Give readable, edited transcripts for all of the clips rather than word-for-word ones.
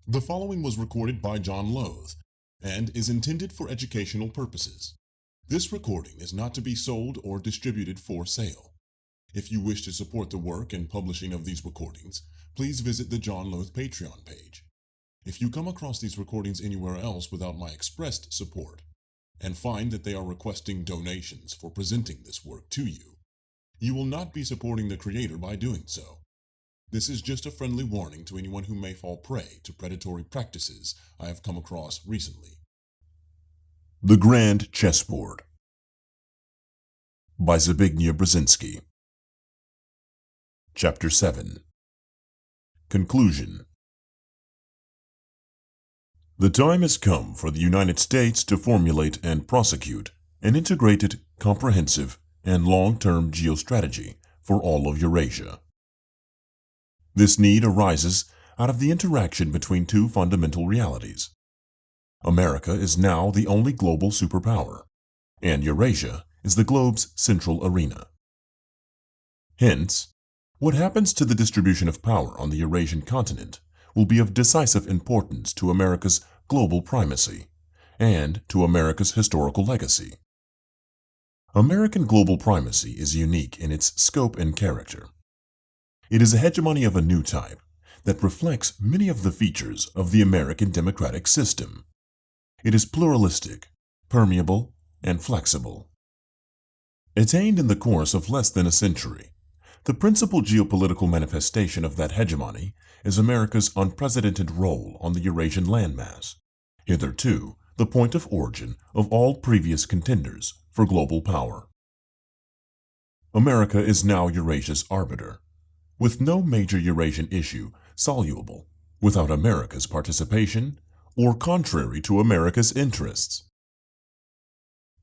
The following was recorded by John Lothe and is intended for educational purposes. This recording is not to be sold or distributed for sale. If you wish to support the work and publishing of these recordings, please visit the John Lothe Patreon page. If you come across these recordings anywhere else without my expressed support, and find that they are requesting donations for presenting this work to you, you will not be supporting the creator by doing so. This is just a friendly warning to anyone who may fall prey to predatory practices I have come across recently. The Grand Chessboard by Zbigniew Brezenzinski. Chapter 7. Conclusion. The time has come for the United States to formulate and prosecute an integrated, comprehensive, and long-term geostrategy for all of Eurasia. This need arises out of the interaction between two fundamental realities. America is now the only global superpower, and Eurasia is the globe's central arena. Hence, what happens to the distribution of power on the Eurasian continent will be of decisive importance to America's global primacy and to America's historical legacy. American global primacy is unique in its scope and character. It is a hegemony of a new type that reflects many of the features of the American democratic system. It is pluralistic, permeable, and flexible. Attained in the course of less than a century, the principal geopolitical manifestation of that hegemony is America's unprecedented role on the Eurasian landmass, hitherto the point of origin of all previous contenders for global power. America is now Eurasia's arbiter, with no major Eurasian issue soluble without America's participation or contrary to America's interests.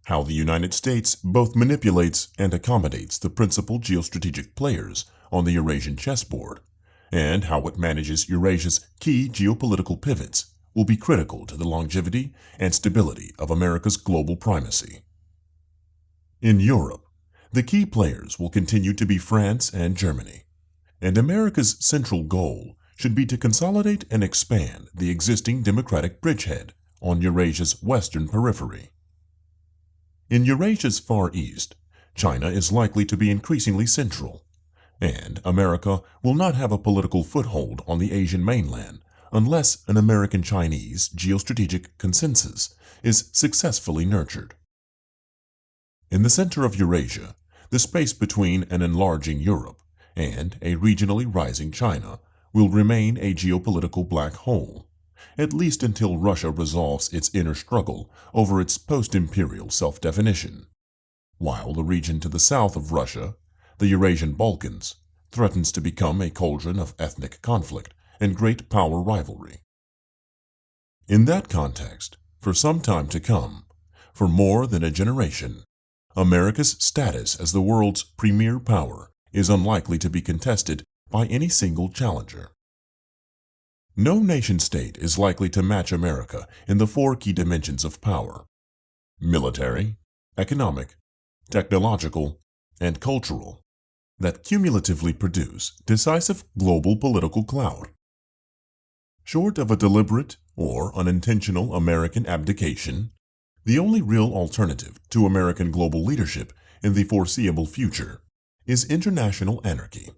How the United States both manipulates and accommodates the principal geostrategic players on the Eurasian chessboard, and how it manages Eurasia's key geopolitical pivots will be critical to the longevity and stability of America's global primacy. In Europe, the key players will continue to be France and Germany, and America's central goal should be to consolidate and expand the existing democratic bridgehead on Eurasia's western periphery. In Eurasia's far east, China is likely to be increasingly central, and America will not have a political foothold on the Asian mainland unless an American-Chinese geostrategic consensus is successfully nurtured. In the center of Eurasia, the space between an enlarging Europe and a regionally rising China will remain a geopolitical black hole, at least until Russia resolves its inner struggle over its post-imperial self-definition, while the region to the south of Russia, the Eurasian Balkans, threatens to become a cauldron of ethnic conflict and great power rivalry. In that context, for some time to come, for more than a generation, America's status as the world's premier power is unlikely to be contested by any single challenger. No nation-state is likely to match America in the four key dimensions of power: military, economic, technological, and cultural, that cumulatively produce decisive global political clout. Short of a deliberate or unintentional American abdication, the only real alternative to American global leadership in the foreseeable future is international anarchy.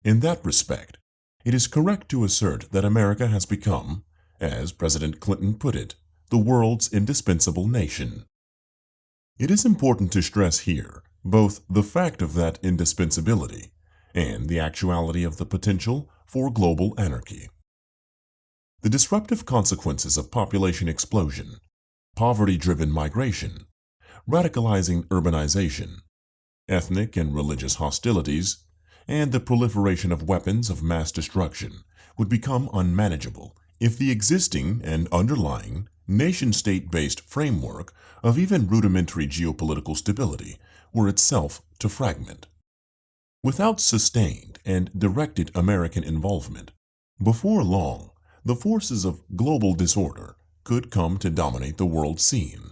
In that respect, it is correct to assert that America has become, as President Clinton put it, the world's indispensable nation. It is important to stress here both the fact of that indispensability and the actuality of the potential for global anarchy. The disruptive consequences of population explosion, poverty-driven migration, radicalizing urbanization, ethnic and religious hostilities, and the proliferation of weapons of mass destruction would become unmanageable if the existing and underlying nation-state-based framework of even rudimentary geopolitical stability were itself to fragment. Without sustained and directed American involvement, before long, the forces of global disorder could come to dominate the world scene.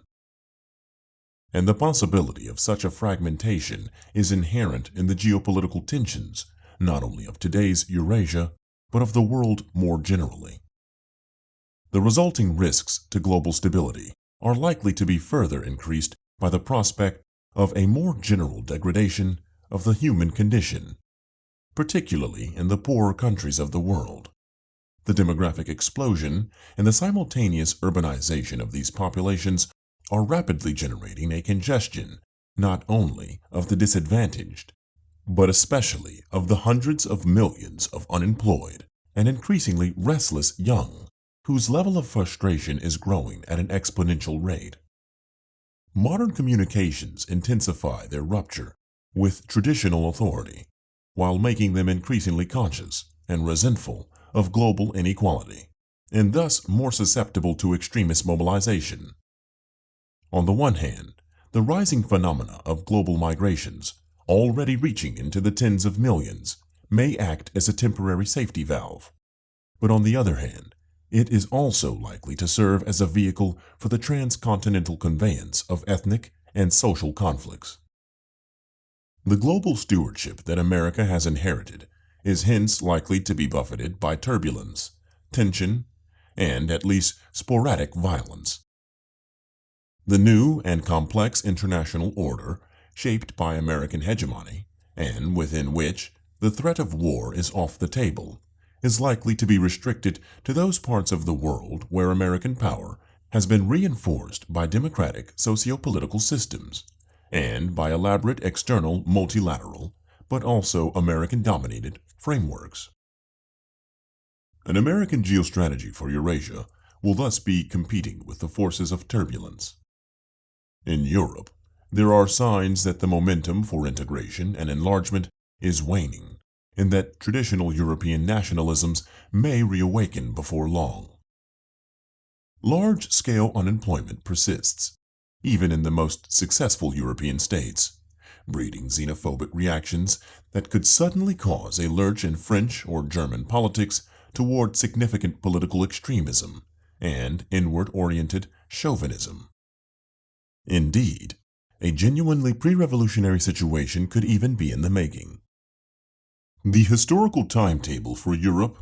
And the possibility of such a fragmentation is inherent in the geopolitical tensions, not only of today's Eurasia, but of the world more generally. The resulting risks to global stability are likely to be further increased by the prospect of a more general degradation of the human condition, particularly in the poorer countries of the world. The demographic explosion and the simultaneous urbanization of these populations are rapidly generating a congestion not only of the disadvantaged, but especially of the hundreds of millions of unemployed and increasingly restless young, whose level of frustration is growing at an exponential rate. Modern communications intensify their rupture with traditional authority, while making them increasingly conscious and resentful of global inequality, and thus more susceptible to extremist mobilization. On the one hand, the rising phenomena of global migrations, already reaching into the tens of millions, may act as a temporary safety valve. But on the other hand, it is also likely to serve as a vehicle for the transcontinental conveyance of ethnic and social conflicts. The global stewardship that America has inherited is hence likely to be buffeted by turbulence, tension, and at least sporadic violence. The new and complex international order, shaped by American hegemony, and within which the threat of war is off the table, is likely to be restricted to those parts of the world where American power has been reinforced by democratic socio-political systems, and by elaborate external multilateral, but also American-dominated frameworks. An American geostrategy for Eurasia will thus be competing with the forces of turbulence. In Europe, there are signs that the momentum for integration and enlargement is waning, and that traditional European nationalisms may reawaken before long. Large-scale unemployment persists, even in the most successful European states, breeding xenophobic reactions that could suddenly cause a lurch in French or German politics toward significant political extremism and inward-oriented chauvinism. Indeed, a genuinely pre-revolutionary situation could even be in the making. The historical timetable for Europe,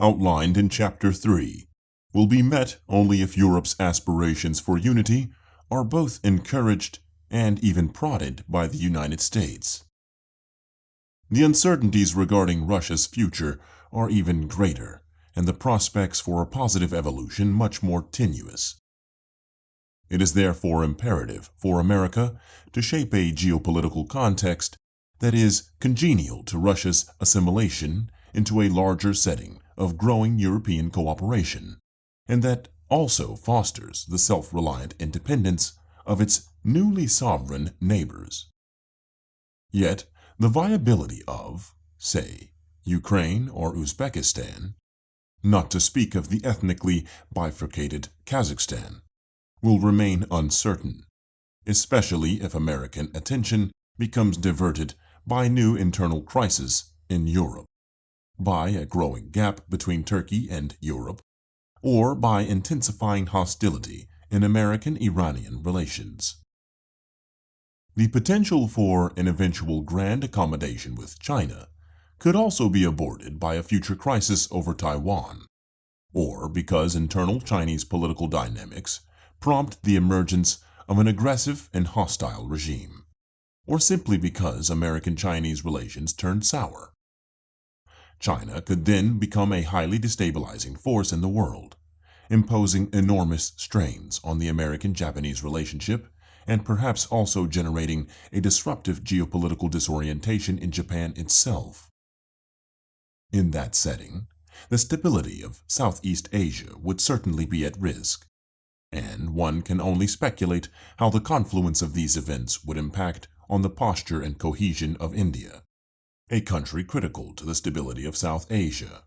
outlined in Chapter 3, will be met only if Europe's aspirations for unity are both encouraged and even prodded by the United States. The uncertainties regarding Russia's future are even greater, and the prospects for a positive evolution much more tenuous. It is therefore imperative for America to shape a geopolitical context that is congenial to Russia's assimilation into a larger setting of growing European cooperation, and that also fosters the self-reliant independence of its newly sovereign neighbors. Yet, the viability of, say, Ukraine or Uzbekistan, not to speak of the ethnically bifurcated Kazakhstan, will remain uncertain, especially if American attention becomes diverted by new internal crisis in Europe, by a growing gap between Turkey and Europe, or by intensifying hostility in American-Iranian relations. The potential for an eventual grand accommodation with China could also be aborted by a future crisis over Taiwan, or because internal Chinese political dynamics prompt the emergence of an aggressive and hostile regime, or simply because American-Chinese relations turn sour. China could then become a highly destabilizing force in the world, imposing enormous strains on the American-Japanese relationship and perhaps also generating a disruptive geopolitical disorientation in Japan itself. In that setting, the stability of Southeast Asia would certainly be at risk, and one can only speculate how the confluence of these events would impact on the posture and cohesion of India, a country critical to the stability of South Asia.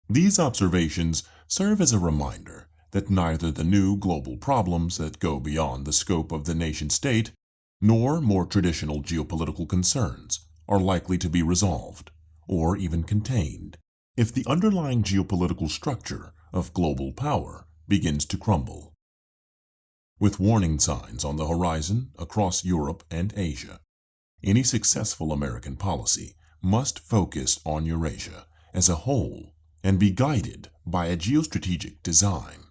These observations serve as a reminder that neither the new global problems that go beyond the scope of the nation-state nor more traditional geopolitical concerns are likely to be resolved, or even contained, if the underlying geopolitical structure of global power begins to crumble. With warning signs on the horizon across Europe and Asia, any successful American policy must focus on Eurasia as a whole and be guided by a geostrategic design.